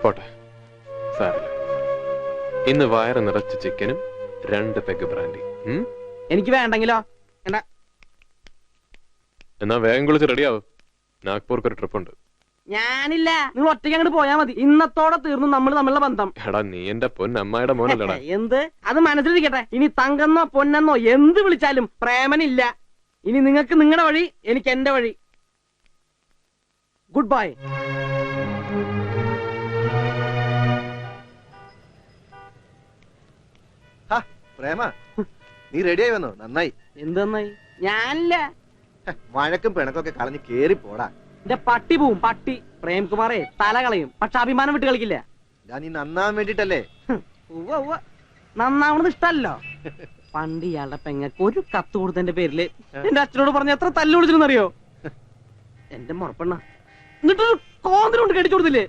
പോട്ടെ, സാരില്ല. ഇന്ന് വയറ് നിറച്ച് ചിക്കനും 2 പെഗ് ബ്രാൻഡി. എനിക്ക് വേണ്ടെങ്കിലോ? എന്നാ വേഗം കുളിച്ച് റെഡിയാവും. നാഗ്പൂർക്ക് ഒരു ട്രിപ്പ് ഉണ്ട്. ഞാനില്ല, നിങ്ങൾ ഒറ്റയ്ക്ക് അങ്ങോട്ട് പോയാ മതി. ഇന്നത്തോടെ തീർന്നു നമ്മൾ തമ്മിലുള്ള ബന്ധം. എടാ, നീ എന്റെ പൊന്നമ്മയുടെ മോനല്ലടാ. എന്ത്? അത് മനസ്സിലിരിക്കട്ടെ. ഇനി തങ്കെന്നോ പൊന്നെന്നോ എന്ത് വിളിച്ചാലും പ്രേമനില്ല. ഇനി നിങ്ങൾക്ക് നിങ്ങളുടെ വഴി, എനിക്ക് എന്റെ വഴി. Good bye. പ്രേമ, നീ റെഡിയായി വന്നോ? നന്നായി. എന്ത് നന്നായി? ഞാനില്ല. വഴക്കും പിണക്കൊക്കെ കളഞ്ഞ് കേറി പോടാ. എന്റെ പട്ടി പോവും, പട്ടി. പ്രേംകുമാറേ തല കളയും, പക്ഷെ അഭിമാനം വിട്ട് കളിക്കില്ല. നീ നന്നാൻ വേണ്ടിട്ടല്ലേ? നന്നാവണത് ഇഷ്ടല്ലോ. പണ്ട് ഇയാളുടെ പെങ്ങക്ക് ഒരു കത്ത് കൊടുത്തതിന്റെ പേരില് എന്റെ അച്ഛനോട് പറഞ്ഞ എത്ര തല്ലു വിളിച്ചിരുന്നറിയോ? എന്റെ മുറപ്പെണ്ണ എന്നിട്ട് കോന്തിനുകൊണ്ട് കടിച്ചു കൊടുത്തില്ലേ?